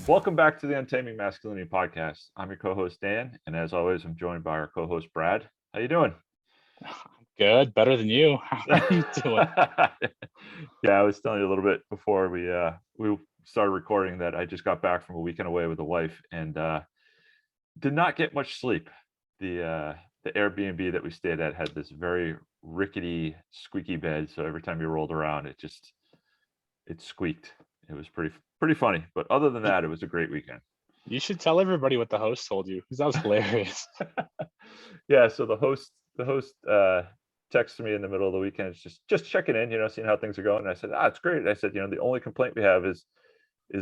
Welcome back to the Untaming Masculinity podcast. I'm your co-host Dan, and as always, I'm joined by our co-host Brad. How you doing? Good, better than you. How are you doing? Yeah, I was telling you a little bit before we started recording that I just got back from a weekend away with the wife and did not get much sleep. The Airbnb that we stayed at had this very rickety, squeaky bed, so every time you rolled around, it squeaked. It was pretty funny, but other than You, that, it was a great weekend. you should tell everybody what the host told you because that was hilarious. Yeah, so the host texted me in the middle of the weekend, just checking in, seeing how things are going. And I said, it's great. I said, the only complaint we have is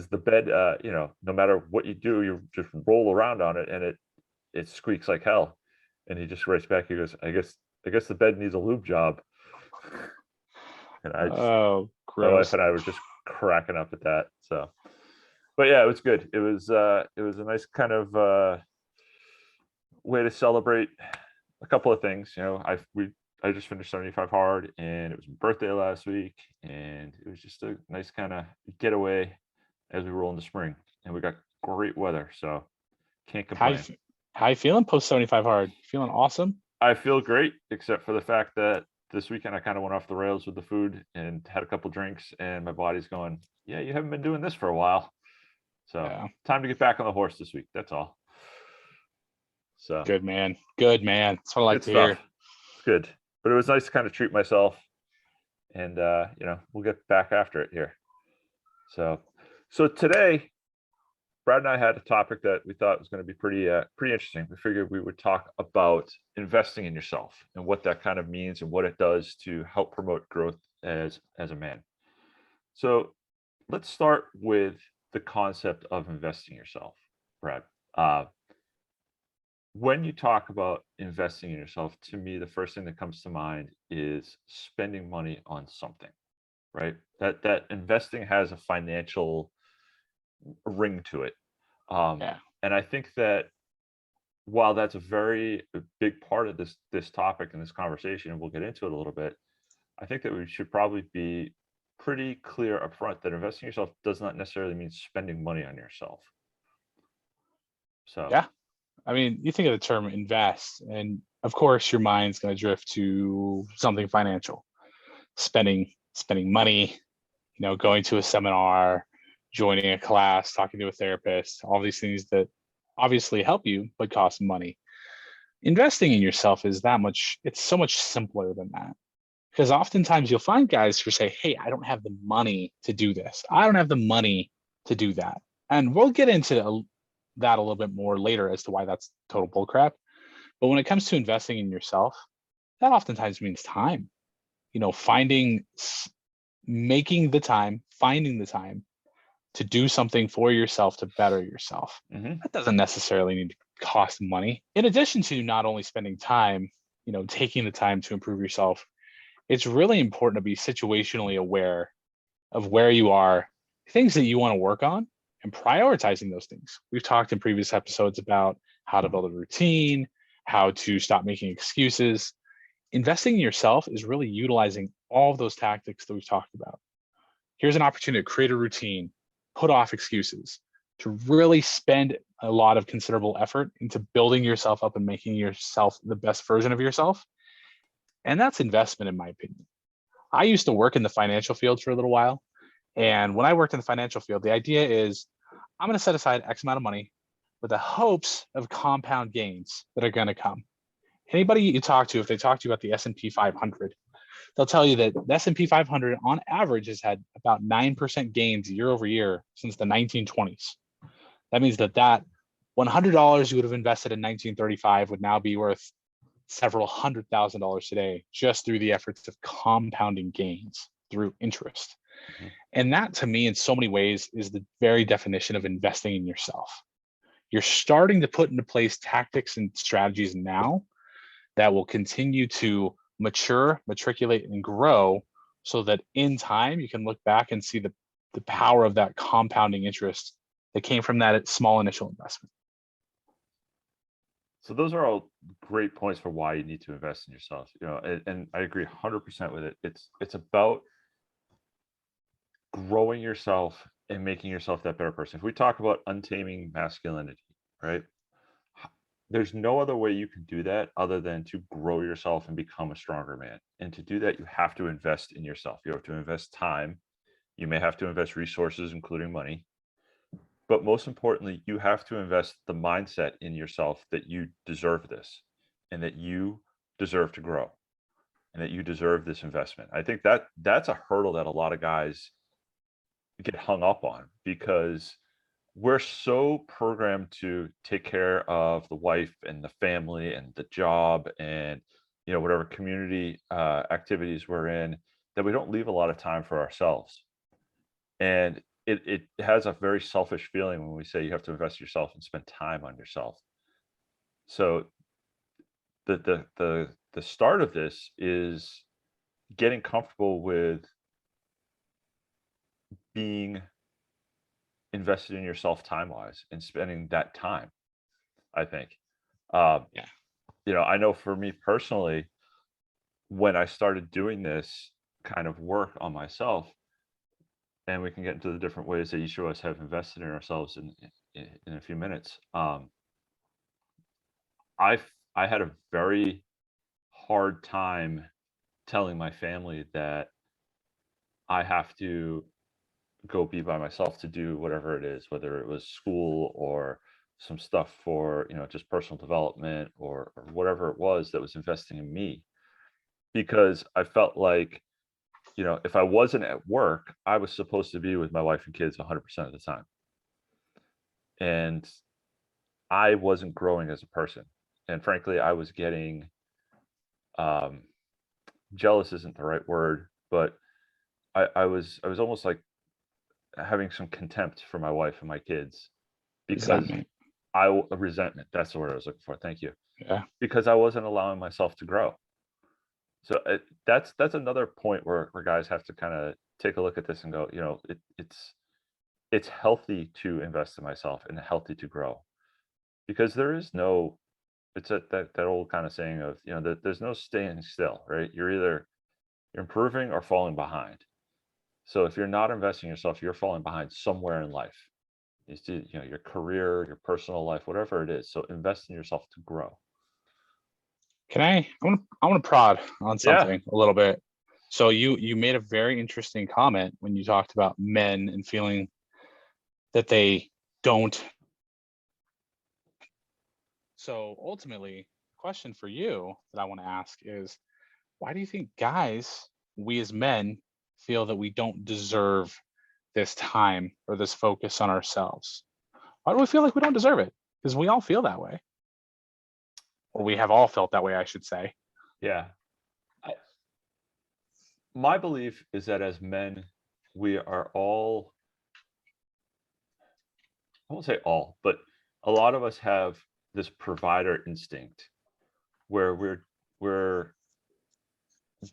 the bed. No matter what you do, you just roll around on it and it squeaks like hell. And he just writes back. He goes, I guess the bed needs a lube job. And Oh, my wife gross. and I were just cracking up at that. So, but yeah, it was good. It was a nice kind of way to celebrate a couple of things. I just finished 75 hard, and it was my birthday last week, and it was just a nice kind of getaway as we roll into spring, and we got great weather, so can't How you, complain. how you feeling post 75 hard? Feeling awesome? I feel great, except for the fact that this weekend I kind of went off the rails with the food and had a couple drinks, and my body's going, yeah, you haven't been doing this for a while, so Yeah. time to get back on the horse this week. That's all. So Good man. Good man. That's what I like good to stuff. hear. It's good, but it was nice to kind of treat myself, and we'll get back after it here. So today, Brad and I had a topic that we thought was going to be pretty interesting. We figured we would talk about investing in yourself and what that kind of means and what it does to help promote growth as a man. So let's start with the concept of investing in yourself, Brad. Uh, when you talk about investing in yourself, to me, the first thing that comes to mind is spending money on something, right? That investing has a financial ring to it. Yeah. And I think that while that's a very big part of this topic and this conversation, and we'll get into it a little bit, I think that we should probably be pretty clear up front that investing in yourself does not necessarily mean spending money on yourself. So Yeah. I mean, you think of the term invest, and of course your mind's going to drift to something financial. Spending money, going to a seminar, joining a class, talking to a therapist, all these things that obviously help you but cost money. Investing in yourself is it's so much simpler than that. Because oftentimes you'll find guys who say, hey, I don't have the money to do this. I don't have the money to do that. And we'll get into that a little bit more later as to why that's total bullcrap. But when it comes to investing in yourself, that oftentimes means time. Finding the time to do something for yourself to better yourself. mhm. That doesn't necessarily need to cost money. In addition to not only spending time, taking the time to improve yourself, it's really important to be situationally aware of where you are, things that you want to work on, and prioritizing those things. We've talked in previous episodes about how to build a routine, how to stop making excuses. Investing in yourself is really utilizing all of those tactics that we've talked about. Here's an opportunity to create a routine, put off excuses, to really spend a lot of considerable effort into building yourself up and making yourself the best version of yourself. And that's investment, in my opinion. I used to work in the financial field for a little while. And when I worked in the financial field, the idea is I'm going to set aside X amount of money with the hopes of compound gains that are going to come. Anybody you talk to, if they talk to you about the S&P 500, they'll tell you that the S&P 500 on average has had about 9% gains year over year since the 1920s. That means that $100 you would have invested in 1935 would now be worth several $100,000 today just through the efforts of compounding gains through interest. Mhm. And that, to me, in so many ways, is the very definition of investing in yourself. You're starting to put into place tactics and strategies now that will continue to matriculate, and grow so that in time you can look back and see the power of that compounding interest that came from that small initial investment. So those are all great points for why you need to invest in yourself. And I agree 100% with it. It's about growing yourself and making yourself that better person. If we talk about untaming masculinity, right? There's no other way you can do that other than to grow yourself and become a stronger man. And to do that, you have to invest in yourself. You have to invest time. You may have to invest resources, including money. But most importantly, you have to invest the mindset in yourself that you deserve this and that you deserve to grow and that you deserve this investment. I think that that's a hurdle that a lot of guys get hung up on because we're so programmed to take care of the wife and the family and the job and whatever community activities we're in that we don't leave a lot of time for ourselves. And it has a very selfish feeling when we say you have to invest in yourself and spend time on yourself. So the start of this is getting comfortable with being invested in yourself time wise and spending that time, I think. Um, Yeah. I know for me personally, when I started doing this kind of work on myself, and we can get into the different ways that each of us have invested in ourselves in a few minutes. I had a very hard time telling my family that I have to go be by myself to do whatever it is, whether it was school or some stuff for just personal development or whatever it was that was investing in me, because I felt like if I wasn't at work, I was supposed to be with my wife and kids 100% of the time. And I wasn't growing as a person. And frankly, I was getting um, jealous isn't the right word, but I was almost like having some contempt for my wife and my kids because Resentment. resentment. That's the word I was looking for. Thank you. Yeah. Because I wasn't allowing myself to grow. So that's another point where guys have to kind of take a look at this and go, it's healthy to invest in myself and healthy to grow, because there is no it's that old kind of saying of that there's no staying still, right? You're improving or falling behind. So if you're not investing in yourself, you're falling behind somewhere in life. It's your career, your personal life, whatever it is. So invest in yourself to grow. Can I want to prod on Yeah. something a little bit. So you made a very interesting comment when you talked about men and feeling that they don't. So ultimately, question for you that I want to ask is, why do you think guys, we as men, feel that we don't deserve this time or this focus on ourselves? Why do we feel like we don't deserve it? Because we all feel that way, or we have all felt that way, I should say. Yeah. I, my belief is that as men, we are all, I won't say all, but a lot of us have this provider instinct where we're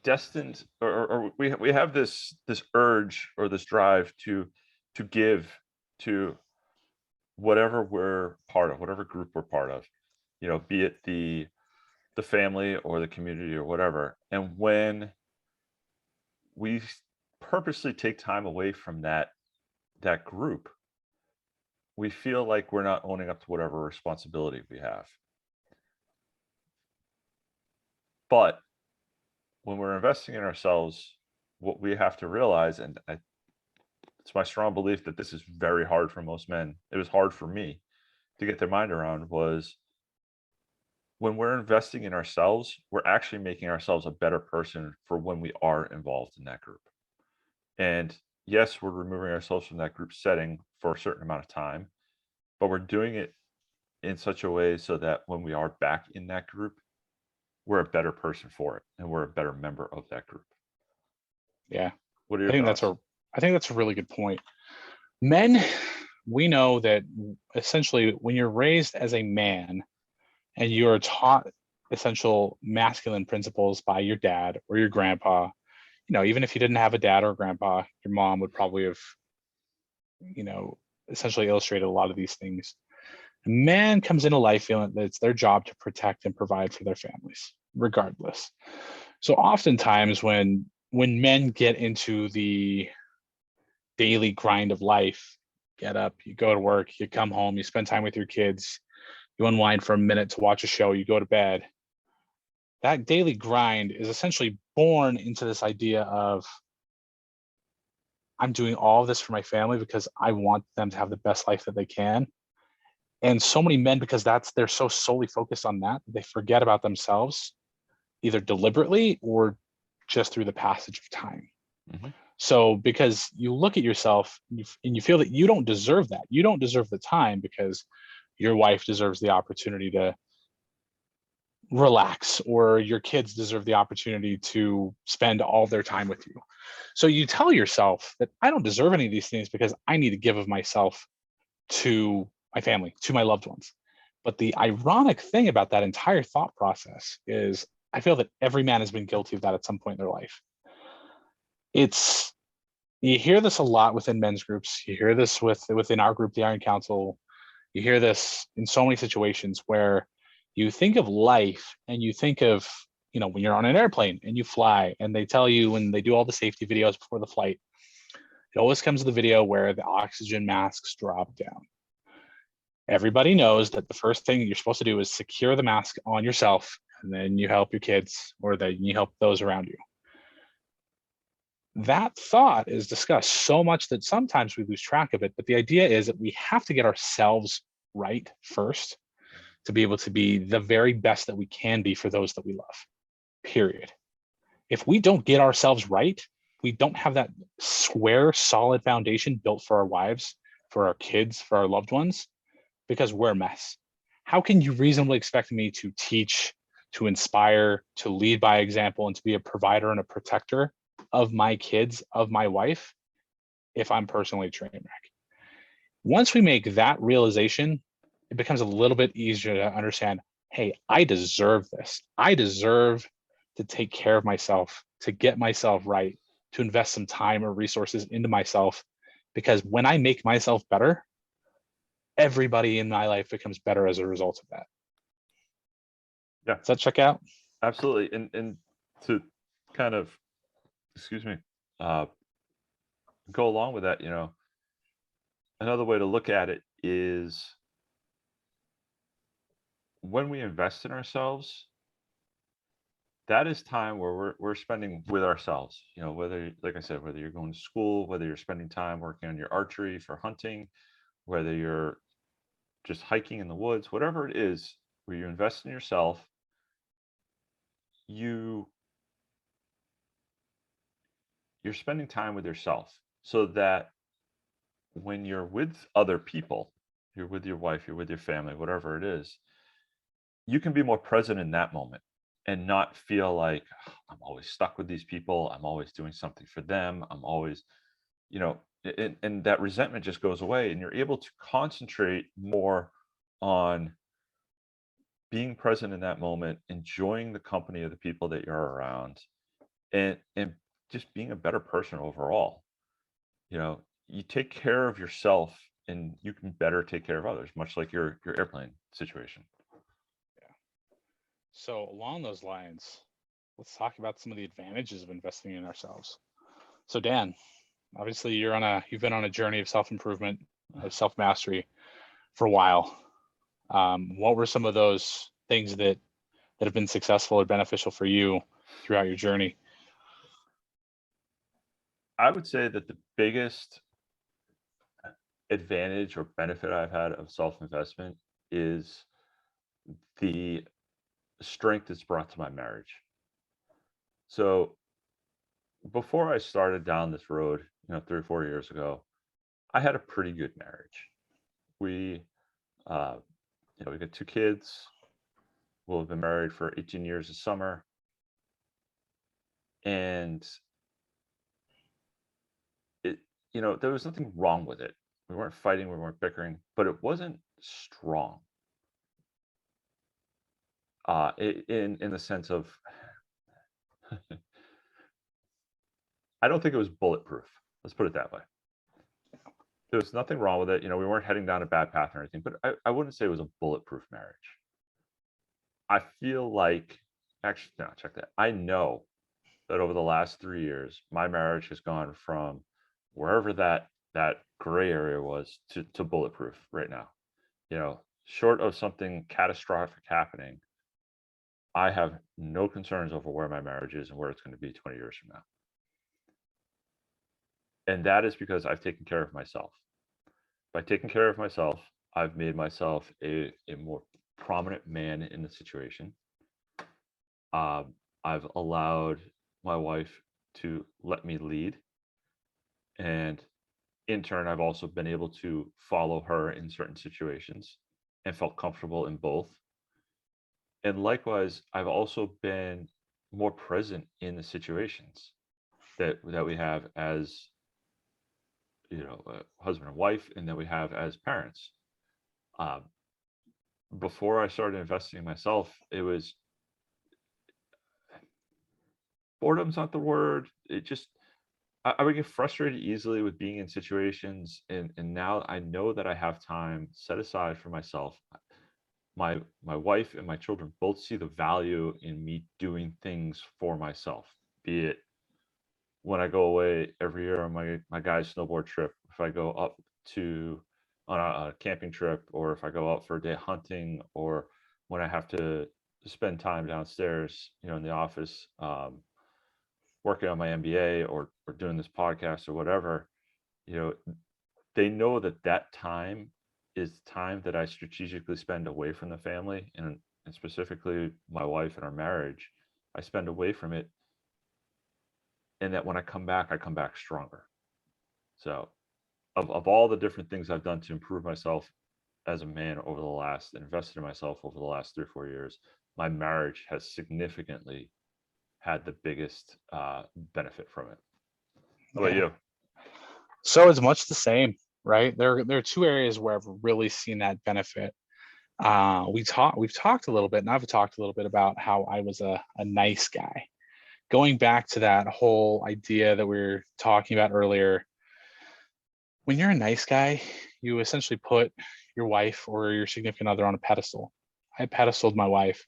destined, or we have this urge or this drive to give to whatever we're part of, whatever group we're part of, be it the family or the community or whatever. And when we purposely take time away from that group, we feel like we're not owning up to whatever responsibility we have. But when we're investing in ourselves, what we have to realize, and it's my strong belief that this is very hard for most men. It was hard for me to get their mind around, was when we're investing in ourselves, we're actually making ourselves a better person for when we are involved in that group. And yes, we're removing ourselves from that group setting for a certain amount of time, but we're doing it in such a way so that when we are back in that group, we're a better person for it and we're a better member of that group. Yeah, What are I your think that's thoughts? a I think that's a really good point. Men, we know that essentially when you're raised as a man and you're taught essential masculine principles by your dad or your grandpa, even if you didn't have a dad or a grandpa, your mom would probably have, you know, essentially illustrated a lot of these things. A man comes into life feeling that it's their job to protect and provide for their families, regardless. So oftentimes when men get into the daily grind of life. Get up, you go to work, you come home, you spend time with your kids, you unwind for a minute to watch a show, you go to bed. That daily grind is essentially born into this idea of I'm doing all of this for my family because I want them to have the best life that they can. And so many men, because they're so solely focused on that, they forget about themselves, either deliberately or just through the passage of time. Mhm. So because you look at yourself and you feel that you don't deserve that. You don't deserve the time because your wife deserves the opportunity to relax, or your kids deserve the opportunity to spend all their time with you. So you tell yourself that I don't deserve any of these things because I need to give of myself to my family, to my loved ones. But the ironic thing about that entire thought process is I feel that every man has been guilty of that at some point in their life. It's You hear this a lot within men's groups. You hear this within our group, the Iron Council. You hear this in so many situations where you think of life and you think of, when you're on an airplane and you fly and they tell you when they do all the safety videos before the flight, it always comes to the video where the oxygen masks drop down. Everybody knows that the first thing you're supposed to do is secure the mask on yourself, and then you help your kids, or then you help those around you. That thought is discussed so much that sometimes we lose track of it. But the idea is that we have to get ourselves right first to be able to be the very best that we can be for those that we love, period. If we don't get ourselves right, we don't have that square, solid foundation built for our wives, for our kids, for our loved ones, because we're a mess. How can you reasonably expect me to teach, to inspire, to lead by example, and to be a provider and a protector of my kids, of my wife, if I'm personally a train wreck? Once we make that realization, it becomes a little bit easier to understand, hey, I deserve this. I deserve to take care of myself, to get myself right, to invest some time or resources into myself. Because when I make myself better, everybody in my life becomes better as a result of that. Yeah, Does that check out? absolutely. And to kind of, excuse me, uh, go along with that, another way to look at it is when we invest in ourselves, that is time where we're spending with ourselves. Whether, like I said, whether you're going to school, whether you're spending time working on your archery for hunting, whether you're just hiking in the woods, whatever it is, where you invest in yourself, you you're spending time with yourself so that when you're with other people, you're with your wife, you're with your family, whatever it is, you can be more present in that moment and not feel like, "Oh, I'm always stuck with these people. I'm always doing something for them. I'm always, and that resentment just goes away and you're able to concentrate more on being present in that moment, enjoying the company of the people that you're around, and just being a better person overall. You take care of yourself and you can better take care of others, much like your airplane situation. So along those lines, let's talk about some of the advantages of investing in ourselves. So Dan, obviously you've been on a journey of self-improvement, of self-mastery for a while. What were some of those things that have been successful or beneficial for you throughout your journey? I would say that the biggest advantage or benefit I've had of self-investment is the strength it's brought to my marriage. So before I started down this road, 3 or 4 years ago, I had a pretty good marriage. We, uh, we got 2 kids. We'll have been married for 18 years this summer, and it, there was nothing wrong with it. We weren't fighting, we weren't bickering, but it wasn't strong. In the sense of, I don't think it was bulletproof. Let's put it that way. There was nothing wrong with it. We weren't heading down a bad path or anything, but I wouldn't say it was a bulletproof marriage. I feel like, actually, no, check that. I know that over the last 3 years, my marriage has gone from wherever that gray area was to bulletproof right now. Short of something catastrophic happening, I have no concerns over where my marriage is and where it's going to be 20 years from now. And that is because I've taken care of myself. By taking care of myself, I've made myself a more prominent man in the situation. I've allowed my wife to let me lead. And in turn, I've also been able to follow her in certain situations and felt comfortable in both. And likewise, I've also been more present in the situations that we have as husband and wife, and that we have as parents. Um, Before I started investing in myself, it was boredom's not the word. It just I would get frustrated easily with being in situations, and now I know that I have time set aside for myself. My wife and my children both see the value in me doing things for myself, be it when I go away every year on my guy's snowboard trip, if I go up to on a camping trip, or if I go out for a day hunting, or when I have to spend time downstairs, in the office, working on my MBA, or doing this podcast or whatever, you know, they know that that time is time that I strategically spend away from the family, and specifically my wife and our marriage. I spend away from it, and that when I come back stronger. So, of all the different things I've done to improve myself as a man over the last, invested in myself over the last 3 or 4 years, my marriage has significantly had the biggest benefit from it. How about Yeah. you? So it's much the same, right? There are two areas where I've really seen that benefit. We've talked a little bit, and I've talked a little bit about how I was a nice guy. Going back to that whole idea that we were talking about earlier, when you're a nice guy, you essentially put your wife or your significant other on a pedestal. I pedestaled my wife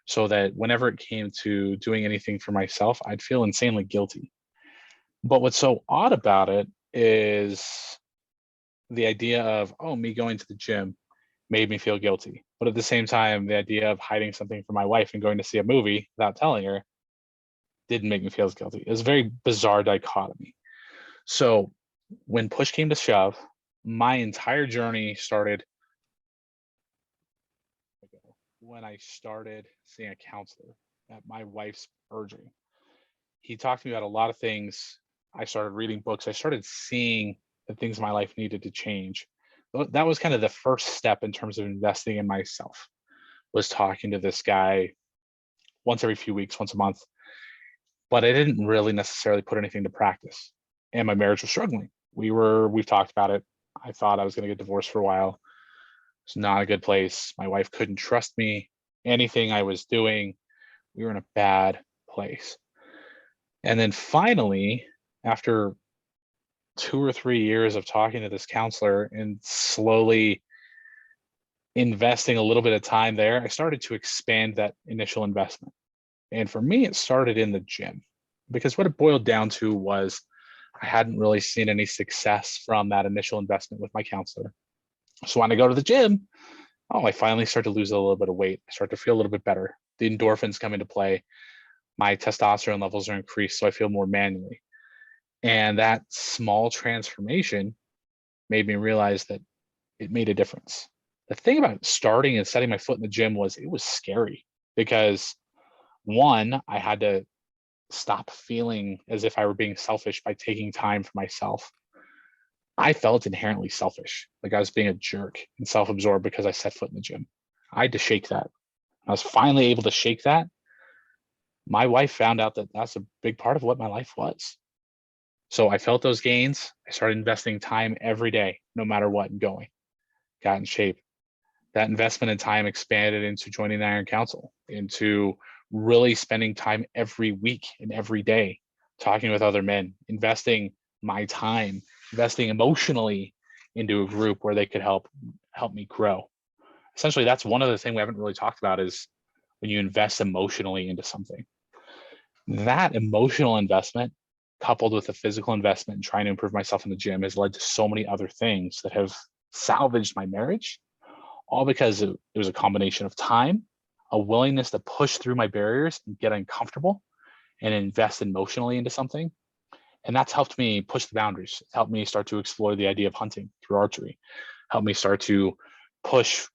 so that whenever it came to doing anything for myself, I'd feel insanely guilty. But what's so odd about it is the idea of, oh, me going to the gym made me feel guilty. But at the same time, the idea of hiding something from my wife and going to see a movie without telling her didn't make me feel as guilty. It was a very bizarre dichotomy. So when push came to shove, my entire journey started when I started seeing a counselor at my wife's urging. He talked to me about a lot of things. I started reading books. I started seeing the things in my life needed to change. That was kind of the first step in terms of investing in myself, was talking to this guy once every few weeks, once a month. But I didn't really necessarily put anything to practice. And my marriage was struggling. We've talked about it. I thought I was going to get divorced for a while. It's not a good place. My wife couldn't trust me. Anything I was doing, we were in a bad place. And then finally, after 2 or 3 years of talking to this counselor and slowly investing a little bit of time there, I started to expand that initial investment. And for me, it started in the gym, because what it boiled down to was I hadn't really seen any success from that initial investment with my counselor. So when I go to the gym, I finally start to lose a little bit of weight. I start to feel a little bit better. The endorphins come into play. My testosterone levels are increased, so I feel more manly. And that small transformation made me realize that it made a difference. The thing about starting and setting my foot in the gym was it was scary, because one, I had to stop feeling as if I were being selfish by taking time for myself. I felt inherently selfish, like I was being a jerk and self-absorbed because I set foot in the gym. I had to shake that. I was finally able to shake that. My wife found out that that's a big part of what my life was. So I felt those gains. I started investing time every day, no matter what, and going. Got in shape. That investment in time expanded into joining the Iron Council, into really spending time every week and every day talking with other men, investing my time, investing emotionally into a group where they could help me grow. Essentially, that's one other thing we haven't really talked about, is when you invest emotionally into something. That emotional investment coupled with a physical investment and trying to improve myself in the gym, has led to so many other things that have salvaged my marriage, all because it was a combination of time, a willingness to push through my barriers and get uncomfortable and invest emotionally into something. And that's helped me push the boundaries. It's helped me start to explore the idea of hunting through archery, helped me start to push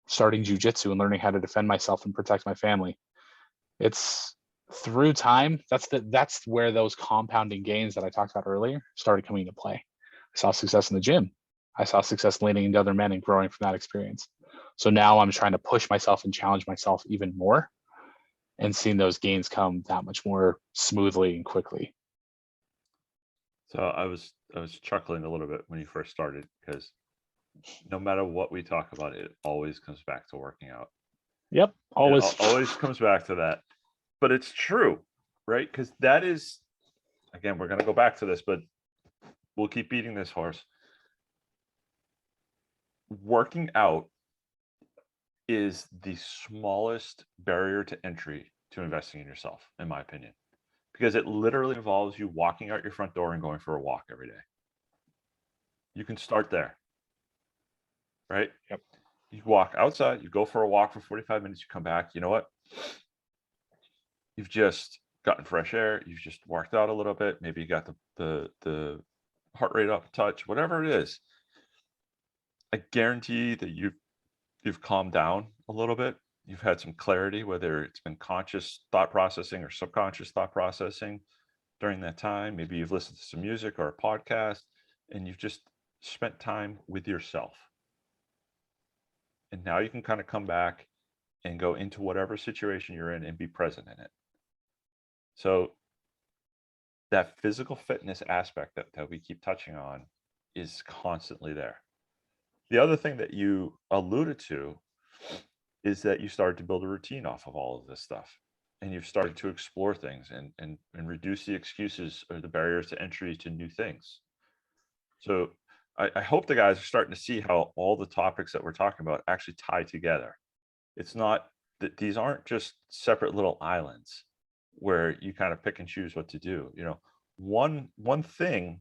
starting jujitsu and learning how to defend myself and protect my family. It's through time. That's where those compounding gains that I talked about earlier started coming into play. I saw success in the gym. I saw success leaning into other men and growing from that experience. So now I'm trying to push myself and challenge myself even more and seeing those gains come that much more smoothly and quickly. So I was chuckling a little bit when you first started, because no matter what we talk about, it always comes back to working out. Yep. Always. It always comes back to that. But it's true, right? Because that is, again, we're going to go back to this, but we'll keep beating this horse. Working out is the smallest barrier to entry to investing in yourself, in my opinion, because it literally involves you walking out your front door and going for a walk every day. You can start there, right? Yep. You walk outside, you go for a walk for 45 minutes, you come back. You know what? You've just gotten fresh air. You've just worked out a little bit. Maybe you got the heart rate up a touch, whatever it is. I guarantee that you've calmed down a little bit. You've had some clarity, whether it's been conscious thought processing or subconscious thought processing during that time. Maybe you've listened to some music or a podcast, and you've just spent time with yourself. And now you can kind of come back and go into whatever situation you're in and be present in it. So that physical fitness aspect that we keep touching on is constantly there. The other thing that you alluded to is that you started to build a routine off of all of this stuff, and you've started to explore things and reduce the excuses or the barriers to entry to new things. So I hope the guys are starting to see how all the topics that we're talking about actually tie together. It's not that these aren't just separate little islands where you kind of pick and choose what to do. One thing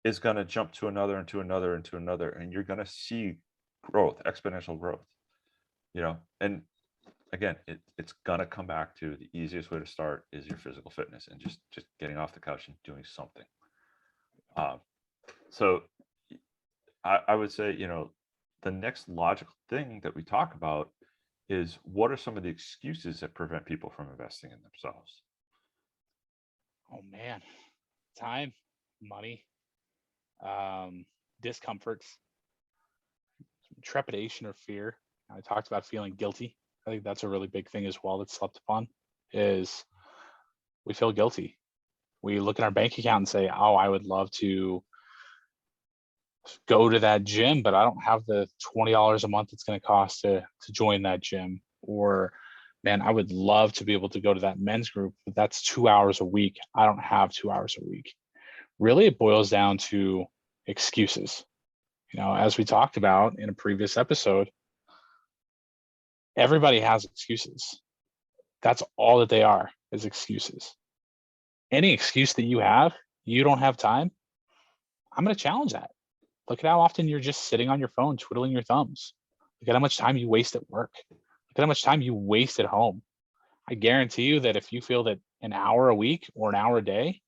is going to jump to another and to another and to another, and you're going to see growth, exponential growth. And again, it's going to come back to the easiest way to start is your physical fitness and just getting off the couch and doing something. So I would say, the next logical thing that we talk about is, what are some of the excuses that prevent people from investing in themselves? Oh man, time, money, discomforts, trepidation or fear. I talked about feeling guilty. I think that's a really big thing as well that's slept upon, is we feel guilty. We look at our bank account and say, oh, I would love to go to that gym, but I don't have the $20 a month it's going to cost to join that gym. Or, man, I would love to be able to go to that men's group, but that's 2 hours a week. I don't have 2 hours a week. Really, it boils down to excuses. As we talked about in a previous episode, everybody has excuses. That's all that they are, is excuses. Any excuse that you don't have time, I'm going to challenge that. Look at how often you're just sitting on your phone, twiddling your thumbs. Look at how much time you waste at work. Look at how much time you waste at home. I guarantee you that if you feel that an hour a week or an hour a day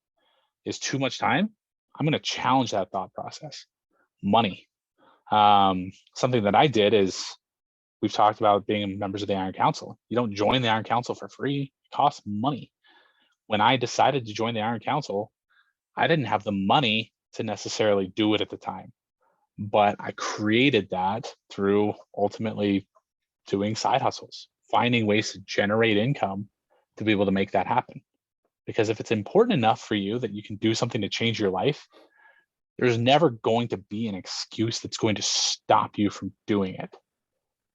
is too much time, I'm going to challenge that thought process. Money. Something that I did is, we've talked about being members of the Iron Council. You don't join the Iron Council for free. It costs money. When I decided to join the Iron Council, I didn't have the money to necessarily do it at the time, but I created that through ultimately doing side hustles, finding ways to generate income to be able to make that happen. Because if it's important enough for you that you can do something to change your life, there's never going to be an excuse that's going to stop you from doing it.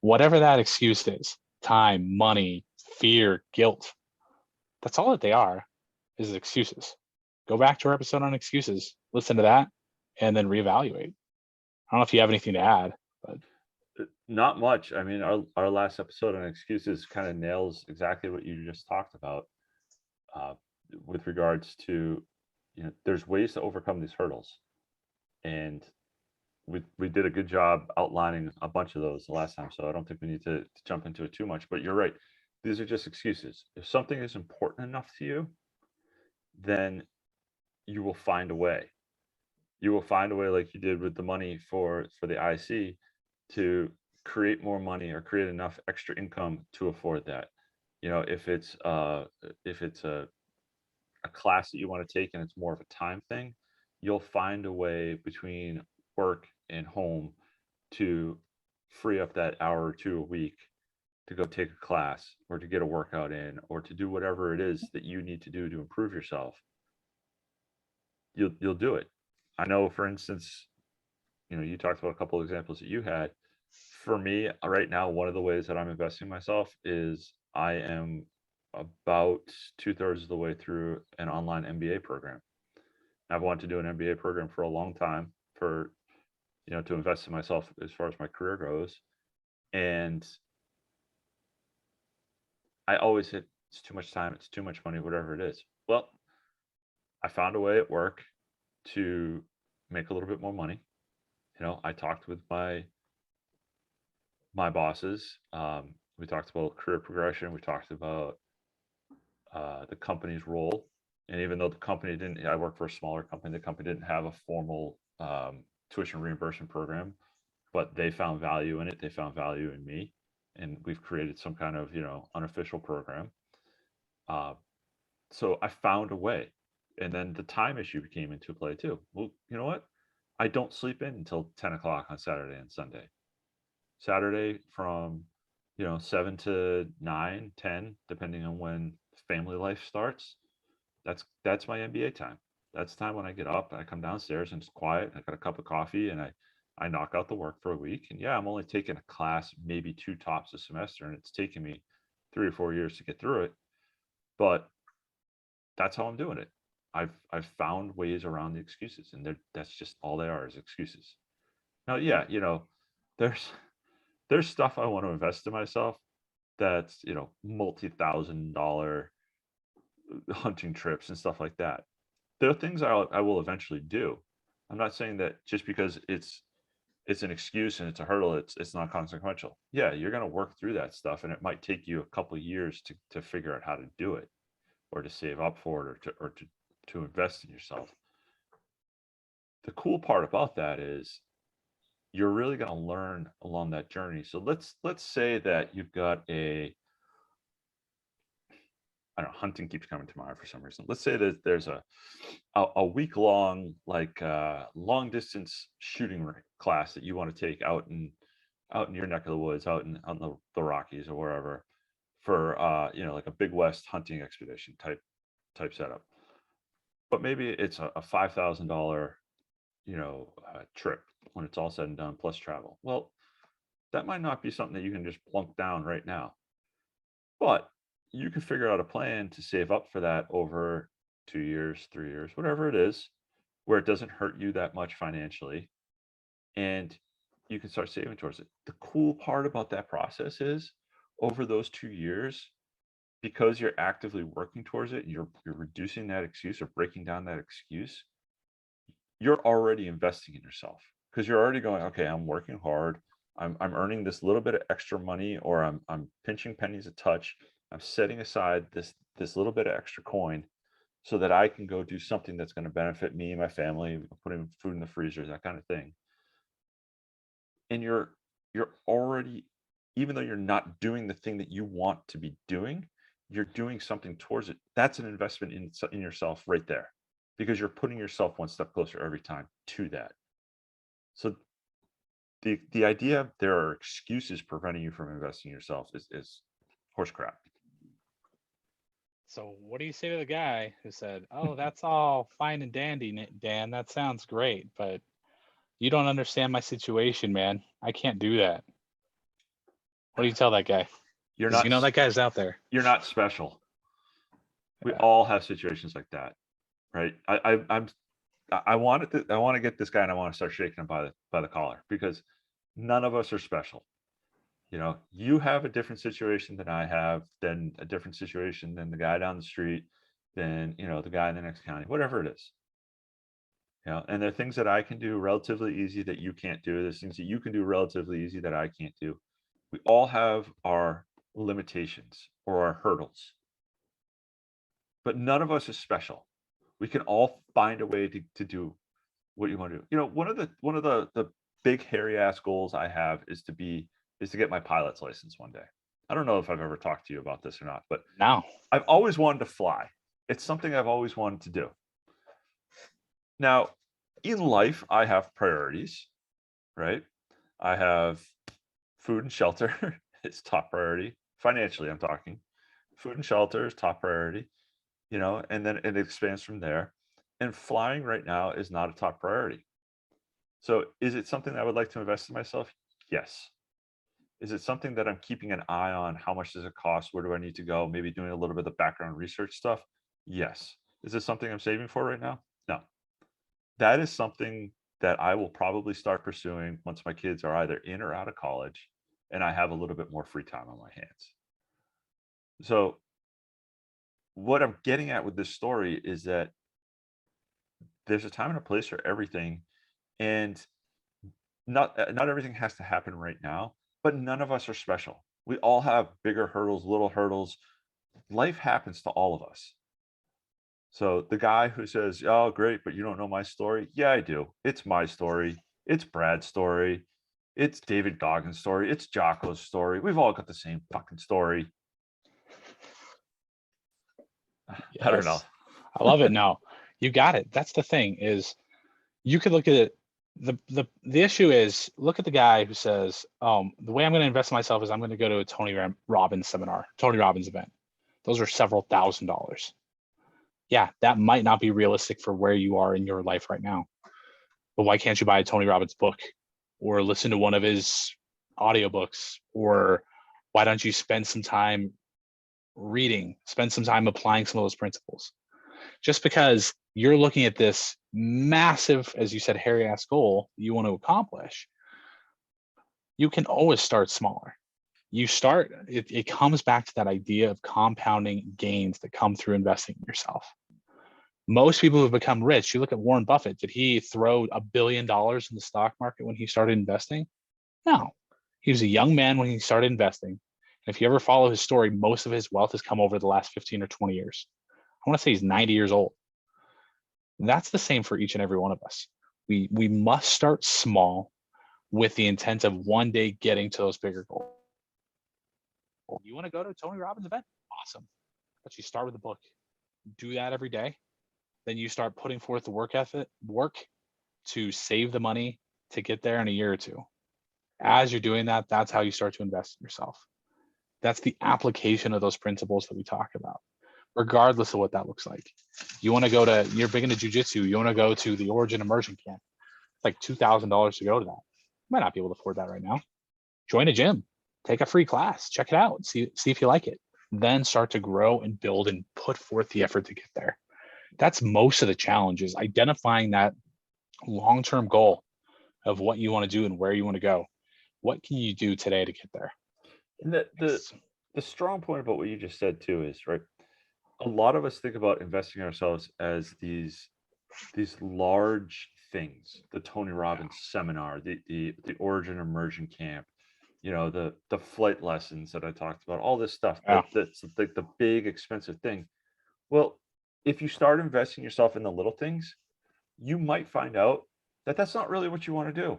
Whatever that excuse is, time, money, fear, guilt, that's all that they are, is excuses. Go back to our episode on excuses, listen to that, and then reevaluate. I don't know if you have anything to add, but Not much. I mean, our last episode on excuses kind of nails exactly what you just talked about, with regards to there's ways to overcome these hurdles. And we did a good job outlining a bunch of those the last time. So I don't think we need to jump into it too much, but you're right. These are just excuses. If something is important enough to you, then you will find a way. You will find a way, like you did with the money for the IC, to create more money or create enough extra income to afford that. If it's a class that you want to take and it's more of a time thing, you'll find a way between work and home to free up that hour or two a week to go take a class or to get a workout in or to do whatever it is that you need to do to improve yourself. You'll do it. I know, for instance, you talked about a couple of examples that you had. For me, right now, one of the ways that I'm investing myself is I am about 2/3 of the way through an online MBA program. I've wanted to do an MBA program for a long time to invest in myself as far as my career goes. And I always hit, it's too much time, it's too much money, whatever it is. Well, I found a way at work to make a little bit more money. I talked with my bosses. We talked about career progression. We talked about the company's role. And even though the company didn't, I work for a smaller company, the company didn't have a formal tuition reimbursement program, but they found value in it. They found value in me. And we've created some kind of, unofficial program. So I found a way. And then the time issue came into play too. Well, you know what? I don't sleep in until 10 o'clock on Saturday and Sunday. Saturday from 7 to 9, 10, depending on when family life starts. That's my MBA time. That's time when I get up and I come downstairs and it's quiet. I got a cup of coffee and I knock out the work for a week. And yeah, I'm only taking a class, maybe two tops a semester, and it's taken me 3 or 4 years to get through it. But that's how I'm doing it. I've found ways around the excuses, and that's just all they are, is excuses. Now, yeah, there's there's stuff I want to invest in myself that's, multi-thousand-dollar hunting trips and stuff like that. There are things I will eventually do. I'm not saying that just because it's an excuse and it's a hurdle, it's not consequential. Yeah, you're going to work through that stuff, and it might take you a couple of years to figure out how to do it, or to save up for it, or to invest in yourself. The cool part about that is you're really going to learn along that journey. So let's say that you've got I don't know, hunting keeps coming to mind for some reason. Let's say that there's a week long, like long distance shooting class that you want to take out in your neck of the woods, out in the Rockies or wherever, for like a Big West hunting expedition type setup. But maybe it's a $5,000 trip when it's all said and done, plus travel. Well, that might not be something that you can just plunk down right now, but you can figure out a plan to save up for that over 2 years, 3 years, whatever it is, where it doesn't hurt you that much financially, and you can start saving towards it. The cool part about that process is, over those 2 years, because you're actively working towards it, and you're reducing that excuse or breaking down that excuse, you're already investing in yourself, because you're already going, okay, I'm working hard. I'm earning this little bit of extra money, or I'm pinching pennies a touch. I'm setting aside this little bit of extra coin so that I can go do something that's going to benefit me and my family, putting food in the freezer, that kind of thing. And you're already, even though you're not doing the thing that you want to be doing, you're doing something towards it. That's an investment in yourself right there, because you're putting yourself one step closer every time to that. So the idea there are excuses preventing you from investing in yourself is horse crap. So what do you say to the guy who said, "Oh, that's all fine and dandy, Dan. That sounds great, but you don't understand my situation, man. I can't do that." What do you tell that guy? You're Because not that guy's out there. you're not special. We Yeah. all have situations like that, right? I want to get this guy, and I want to start shaking him by the collar, because none of us are special. You have a different situation than I have, than a different situation than the guy down the street, than the guy in the next county, whatever it is. And there are things that I can do relatively easy that you can't do. There's things that you can do relatively easy that I can't do. We all have our limitations or our hurdles, but none of us is special. We can all find a way to do what you want to do. One of the big hairy ass goals I have is to get my pilot's license one day. I don't know if I've ever talked to you about this or not, but Now, I've always wanted to fly. It's something I've always wanted to do. Now, in life, I have priorities, right? I have food and shelter. It's top priority. Financially, I'm talking. Food and shelter is top priority, and then it expands from there. And flying right now is not a top priority. So is it something I would like to invest in myself? Yes. Is it something that I'm keeping an eye on? How much does it cost? Where do I need to go? Maybe doing a little bit of background research stuff? Yes. Is this something I'm saving for right now? No. That is something that I will probably start pursuing once my kids are either in or out of college and I have a little bit more free time on my hands. So what I'm getting at with this story is that there's a time and a place for everything, and not everything has to happen right now, but none of us are special. We all have bigger hurdles, little hurdles. Life happens to all of us. So the guy who says, "Oh, great, but you don't know my story." Yeah, I do. It's my story. It's Brad's story. It's David Goggins' story. It's Jocko's story. We've all got the same fucking story. I don't know. yes, I love it. No, you got it. That's the thing is you could look at it. The issue is look at the guy who says, the way I'm going to invest in myself is I'm going to go to a Tony Robbins seminar, Tony Robbins event. Those are several $1,000s. Yeah, that might not be realistic for where you are in your life right now. But why can't you buy a Tony Robbins book or listen to one of his audiobooks? Or why don't you spend some time reading, spend some time applying some of those principles? Just because you're looking at this massive, as you said, hairy ass goal you want to accomplish, you can always start smaller. It comes back to that idea of compounding gains that come through investing in yourself. Most people who've become rich, you look at Warren Buffett, did he throw $1 billion in the stock market when he started investing? No. He was a young man when he started investing. And if you ever follow his story, most of his wealth has come over the last 15 or 20 years. I want to say he's 90 years old. And that's the same for each and every one of us. We must start small with the intent of one day getting to those bigger goals. You want to go to a Tony Robbins event? Awesome. But you start with a book. Do that every day. Then you start putting forth the work to save the money to get there in a year or two. As you're doing that, that's how you start to invest in yourself. That's the application of those principles that we talk about, regardless of what that looks like. You're big into jujitsu, you want to go to the Origin Immersion Camp. It's like $2,000 to go to that. You might not be able to afford that right now. Join a gym, take a free class, check it out, see if you like it. Then start to grow and build and put forth the effort to get there. That's most of the challenge, is identifying that long-term goal of what you want to do and where you want to go. What can you do today to get there? And the strong point about what you just said too is, right, a lot of us think about investing in ourselves as these large things, the Tony Robbins seminar, the Origin Immersion Camp, the flight lessons that I talked about, all this stuff Yeah. that's the big expensive thing. Well, if you start investing yourself in the little things, you might find out that that's not really what you want to do.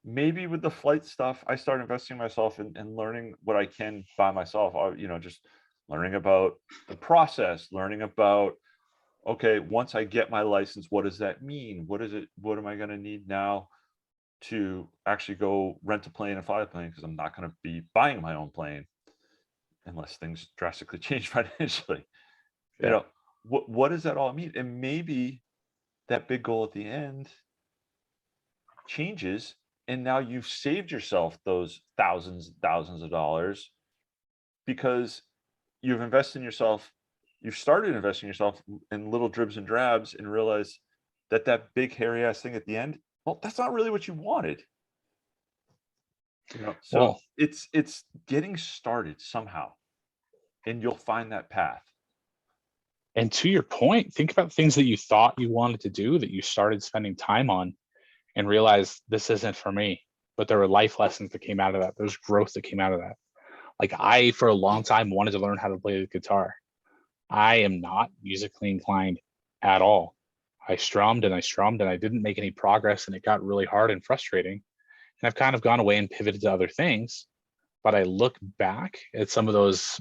Maybe with the flight stuff, I start investing myself in learning what I can by myself. Just learning about the process, learning about, okay, once I get my license, what does that mean? What is it? What am I going to need now to actually go rent a plane and fly a plane? Because I'm not going to be buying my own plane unless things drastically change financially. Yeah. What does that all mean? And maybe that big goal at the end changes, and now you've saved yourself those thousands and thousands of dollars because you've invested in yourself. You've started investing in yourself in little dribs and drabs and realize that big hairy ass thing at the end, well, that's not really what you wanted. So Well, it's getting started somehow, and you'll find that path. And to your point, think about things that you thought you wanted to do that you started spending time on and realized this isn't for me. But there were life lessons that came out of that. There's growth that came out of that. Like I, for a long time, wanted to learn how to play the guitar. I am not musically inclined at all. I strummed and I strummed and I didn't make any progress and it got really hard and frustrating. And I've kind of gone away and pivoted to other things. But I look back at some of those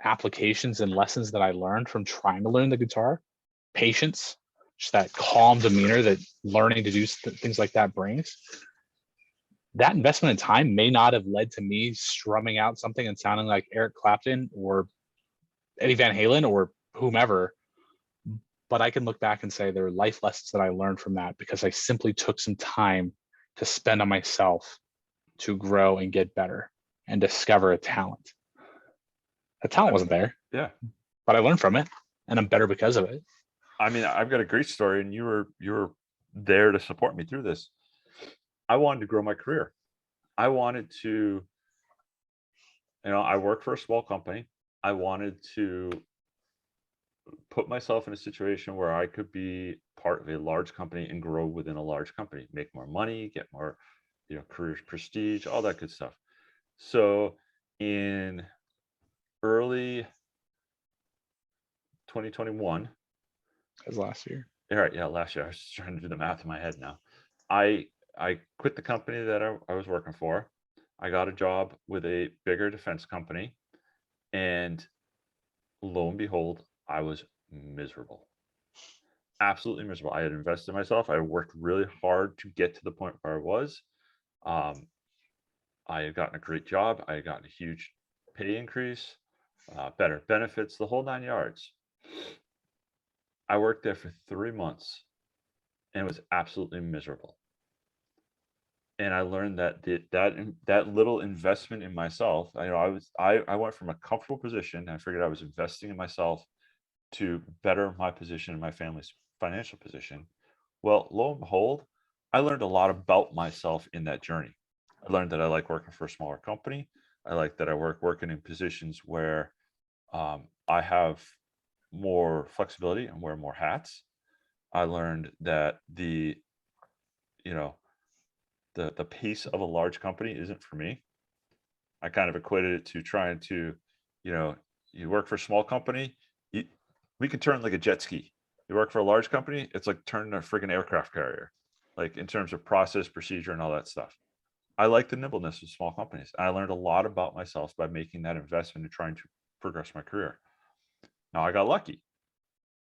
applications and lessons that I learned from trying to learn the guitar, patience, just that calm demeanor that learning to do things like that brings. That investment in time may not have led to me strumming out something and sounding like Eric Clapton or Eddie Van Halen or whomever, but I can look back and say there are life lessons that I learned from that because I simply took some time to spend on myself to grow and get better and discover a talent. The talent wasn't there, Yeah. but I learned from it and I'm better because of it. I mean, I've got a great story, and you were there to support me through this. I wanted to grow my career. I wanted to, I work for a small company. I wanted to put myself in a situation where I could be part of a large company and grow within a large company, make more money, get more, career prestige, all that good stuff. So in early 2021, As last year. all right, yeah, last year, I was just trying to do the math in my head now. I quit the company that I was working for. I got a job with a bigger defense company, and lo and behold, I was miserable. Absolutely miserable. I had invested in myself. I worked really hard to get to the point where I was. Um, I had gotten a great job. I had gotten a huge pay increase, better benefits, the whole 9 yards. I worked there for 3 months and was absolutely miserable. And I learned that that little investment in myself, I went from a comfortable position. And I figured I was investing in myself to better my position and my family's financial position. Well, lo and behold, I learned a lot about myself in that journey. I learned that I like working for a smaller company. I like that I working in positions where I have more flexibility and wear more hats. I learned that you know, the pace of a large company isn't for me. I kind of equated it to trying to, you know, you work for a small company, you, we can turn like a jet ski. You work for a large company, it's like turning a friggin' aircraft carrier, like in terms of process, procedure, and all that stuff. I like the nimbleness of small companies. And I learned a lot about myself by making that investment and trying to progress my career. Now I got lucky.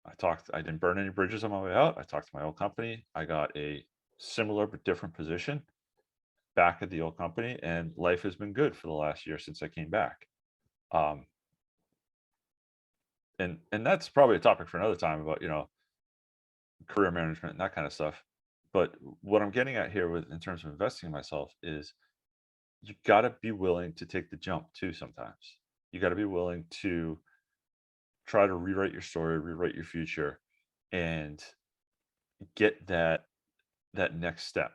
I didn't burn any bridges on my way out. I talked to my old company. I got a similar but different position back at the old company, and life has been good for the last year since I came back. Um, and that's probably a topic for another time about career management and that kind of stuff. But what I'm getting at here with in terms of investing in myself is you got to be willing to take the jump too. Sometimes you got to be willing to try to rewrite your story, rewrite your future, and get that next step.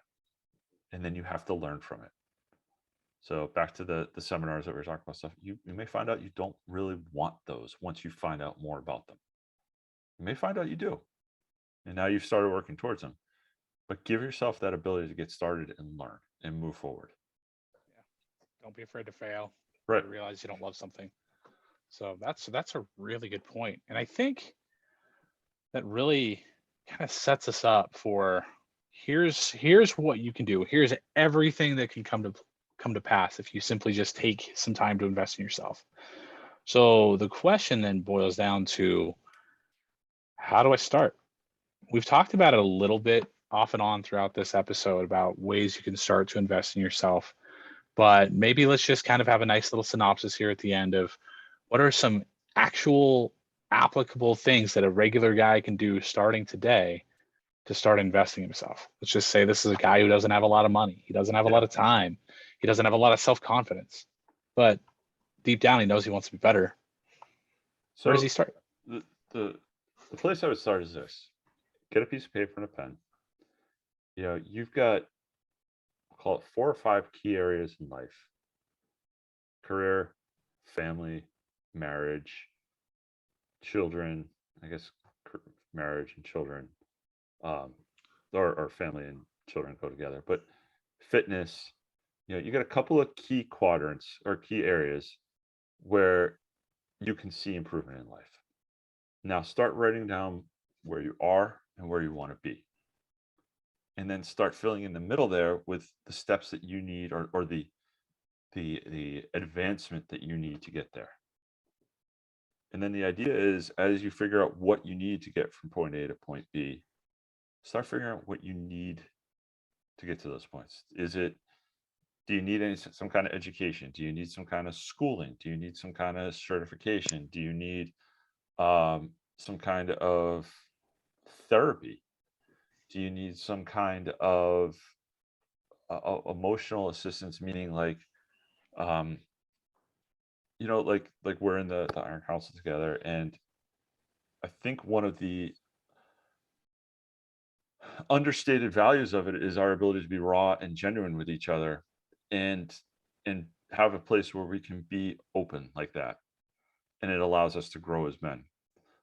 And then you have to learn from it. So back to the seminars that we were talking about stuff, you may find out you don't really want those once you find out more about them. You may find out you do. And now you've started working towards them. But give yourself that ability to get started and learn and move forward. Yeah. Don't be afraid to fail Right. or realize you don't love something. So that's a really good point. And I think that really kind of sets us up for here's what you can do. Here's everything that can come to pass if you simply just take some time to invest in yourself. So the question then boils down to how do I start? We've talked about it a little bit off and on throughout this episode about ways you can start to invest in yourself. But maybe let's just kind of have a nice little synopsis here at the end of what are some actual applicable things that a regular guy can do starting today to start investing in himself. Let's just say this is a guy who doesn't have a lot of money. He doesn't have a lot of time. He doesn't have a lot of self-confidence. But deep down, he knows he wants to be better. Where does So he start? the, the the place I would start is this: get a piece of paper and a pen. You've got, call it 4 or 5 key areas in life: career, family, marriage, children, I guess marriage and children, or family and children go together. But fitness, you got a couple of key quadrants or key areas where you can see improvement in life. Now start writing down where you are and where you want to be. And then start filling in the middle there with the steps that you need, or the advancement that you need to get there. And then the idea is, as you figure out what you need to get from point A to point B, start figuring out what you need to get to those points. Do you need some kind of education? Do you need some kind of schooling? Do you need some kind of certification? Do you need some kind of therapy? Do you need some kind of emotional assistance? Meaning, like, like we're in the Iron Council together, and I think one of the understated values of it is our ability to be raw and genuine with each other, and have a place where we can be open like that, and it allows us to grow as men.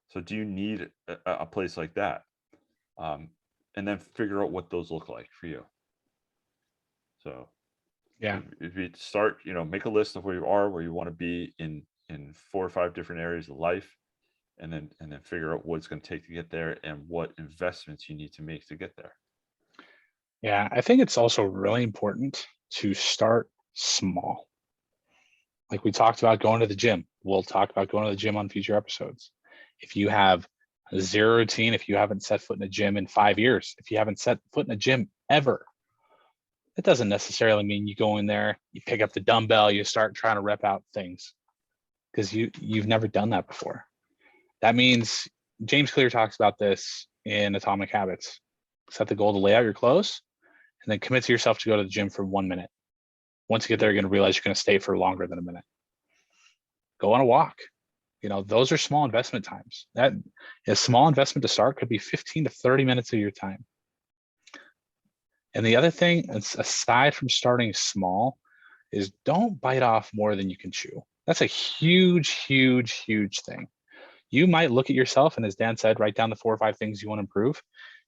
So do you need a place like that? And then figure out what those look like for you. So Yeah. if you start, make a list of where you are, where you want to be in 4 or 5 different areas of life, and then figure out what it's going to take to get there and what investments you need to make to get there. Yeah. I think it's also really important to start small. Like we talked about going to the gym. We'll talk about going to the gym on future episodes. If you have a zero routine, if you haven't set foot in a gym in 5 years, if you haven't set foot in a gym ever, it doesn't necessarily mean you go in there, you pick up the dumbbell, you start trying to rep out things because you've never done that before. That means James Clear talks about this in Atomic Habits. Set the goal to lay out your clothes and then commit to yourself to go to the gym for 1 minute. Once you get there, you're going to realize you're going to stay for longer than a minute. Go on a walk. Those are small investment times. That a small investment to start could be 15 to 30 minutes of your time. And the other thing, aside from starting small, is don't bite off more than you can chew. That's a huge, huge, huge thing. You might look at yourself, and as Dan said, write down the 4 or 5 things you want to improve.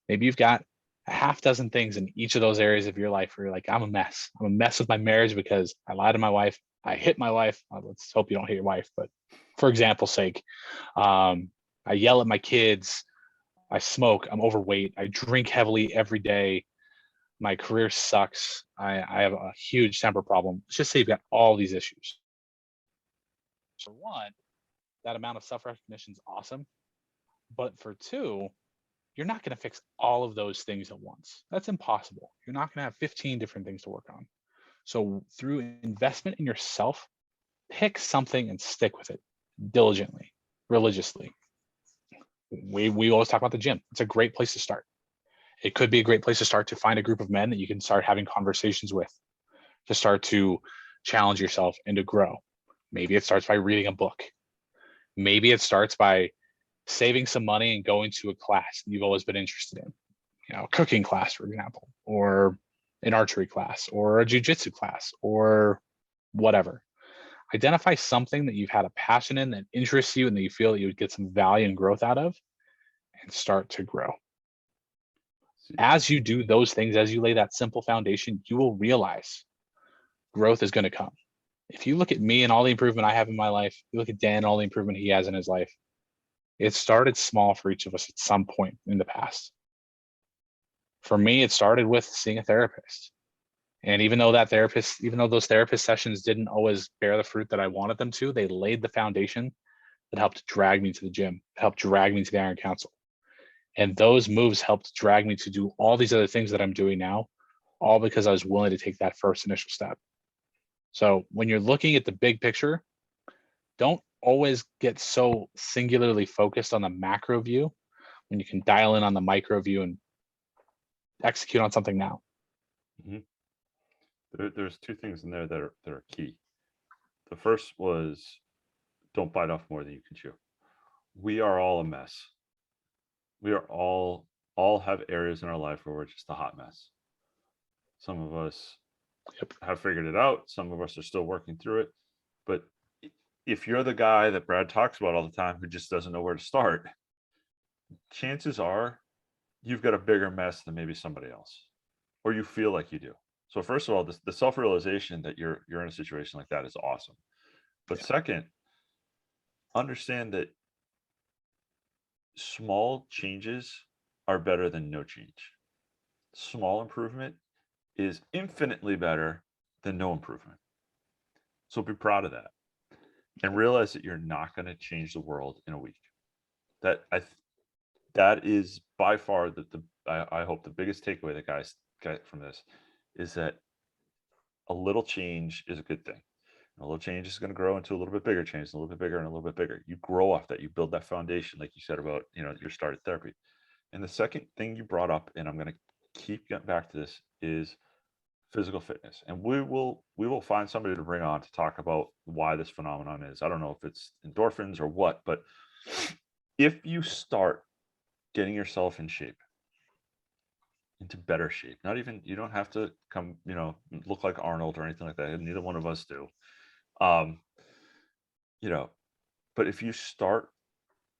Maybe you've got a half dozen things in each of those areas of your life where you're like, I'm a mess. I'm a mess with my marriage because I lied to my wife. I hit my wife. Let's hope you don't hit your wife, but for example's sake, I yell at my kids. I smoke. I'm overweight. I drink heavily every day. My career sucks. I have a huge temper problem. Let's just say you've got all these issues. For one, that amount of self-recognition is awesome. But for two, you're not going to fix all of those things at once. That's impossible. You're not going to have 15 different things to work on. So through investment in yourself, pick something and stick with it diligently, religiously. We always talk about the gym. It's a great place to start. It could be a great place to start to find a group of men that you can start having conversations with, to start to challenge yourself and to grow. Maybe it starts by reading a book. Maybe it starts by saving some money and going to a class you've always been interested in, a cooking class, for example, or an archery class, or a jujitsu class, or whatever. Identify something that you've had a passion in that interests you and that you feel that you would get some value and growth out of, and start to grow. As you do those things, as you lay that simple foundation, you will realize growth is going to come. If you look at me and all the improvement I have in my life, you look at Dan and all the improvement he has in his life, it started small for each of us at some point in the past. For me, it started with seeing a therapist. And even though those therapist sessions didn't always bear the fruit that I wanted them to, they laid the foundation that helped drag me to the gym, helped drag me to the Iron Council. And those moves helped drag me to do all these other things that I'm doing now, all because I was willing to take that first initial step. So when you're looking at the big picture, don't always get so singularly focused on the macro view when you can dial in on the micro view and execute on something now. Mm-hmm. There's 2 things in there that are key. The first was, don't bite off more than you can chew. We are all a mess. We are all have areas in our life where we're just a hot mess. Some of us have figured it out. Some of us are still working through it. But if you're the guy that Brad talks about all the time who just doesn't know where to start, chances are you've got a bigger mess than maybe somebody else, or you feel like you do. So first of all, the self-realization that you're in a situation like that is awesome. But Yeah. second, understand that small changes are better than no change. Small improvement is infinitely better than no improvement. So be proud of that and realize that you're not going to change the world in a week. That that is by far I hope the biggest takeaway that guys get from this is that a little change is a good thing. A little change is going to grow into a little bit bigger change, a little bit bigger and a little bit bigger. You grow off that. You build that foundation, like you said about your started therapy. And the second thing you brought up, and I'm going to keep getting back to this, is physical fitness. And we will find somebody to bring on to talk about why this phenomenon is. I don't know if it's endorphins or what, but if you start getting yourself in shape, into better shape, not even, you don't have to come, look like Arnold or anything like that. And neither one of us do. Um, you know, but if you start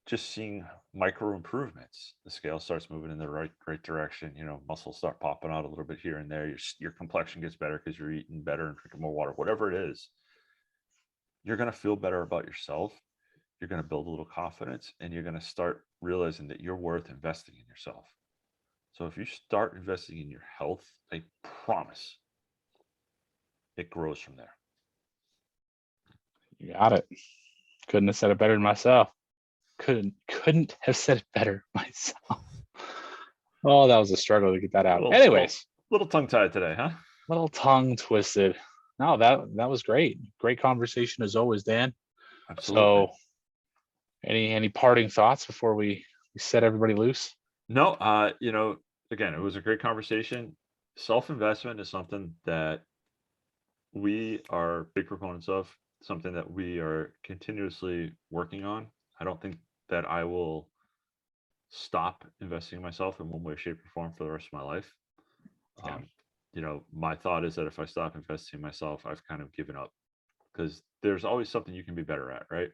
just seeing micro improvements, the scale starts moving in the right direction. Muscles start popping out a little bit here and there. Your complexion gets better because you're eating better and drinking more water. Whatever it is, you're going to feel better about yourself. You're going to build a little confidence, and you're going to start realizing that you're worth investing in yourself. So if you start investing in your health, I promise it grows from there. You got it. Couldn't have said it better than myself. Couldn't have said it better myself. Oh, that was a struggle to get that out. Anyways, little tongue tied today, huh? Little tongue twisted. No, that was great. Great conversation as always, Dan. Absolutely. So, any parting thoughts before we set everybody loose? No, again, it was a great conversation. Self-investment is something that we are big proponents of, something that we are continuously working on. I don't think that I will stop investing in myself in one way, shape, or form for the rest of my life. Yeah. My thought is that if I stop investing in myself, I've kind of given up, because there's always something you can be better at, right?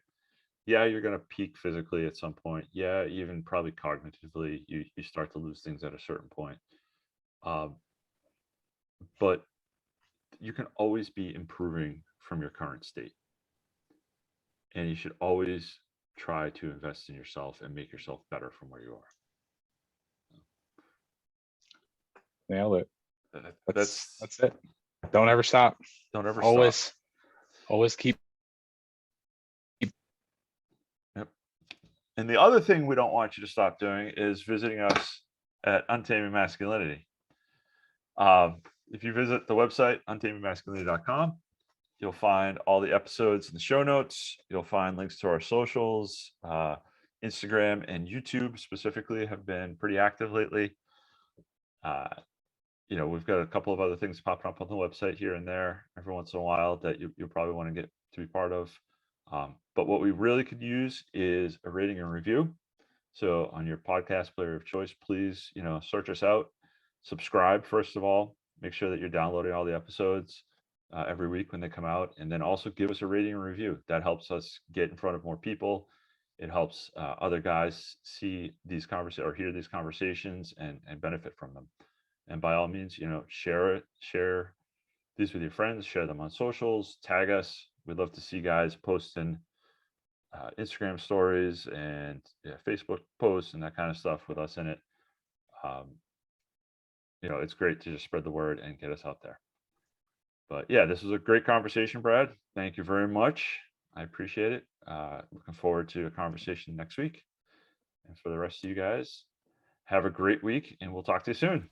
Yeah, you're going to peak physically at some point. Yeah, even probably cognitively, you start to lose things at a certain point. But you can always be improving from your current state. And you should always try to invest in yourself and make yourself better from where you are. Nailed it. That's That's it. Don't ever stop. Don't ever Always, stop. always keep. Yep. And the other thing we don't want you to stop doing is visiting us at Untaming Masculinity. If you visit the website, untamingmasculinity.com, you'll find all the episodes in the show notes. You'll find links to our socials. Instagram and YouTube specifically have been pretty active lately. We've got a couple of other things popping up on the website here and there every once in a while that you'll probably want to get to be part of. But what we really could use is a rating and review. So on your podcast player of choice, please, search us out, subscribe, first of all, make sure that you're downloading all the episodes every week when they come out, and then also give us a rating and review. That helps us get in front of more people. It helps other guys see these conversations or hear these conversations and benefit from them. And by all means, share these with your friends, share them on socials, tag us. We'd love to see guys posting Instagram stories and Facebook posts and that kind of stuff with us in it. It's great to just spread the word and get us out there. But yeah, this was a great conversation, Brad. Thank you very much. I appreciate it. Looking forward to a conversation next week. And for the rest of you guys, have a great week, and we'll talk to you soon.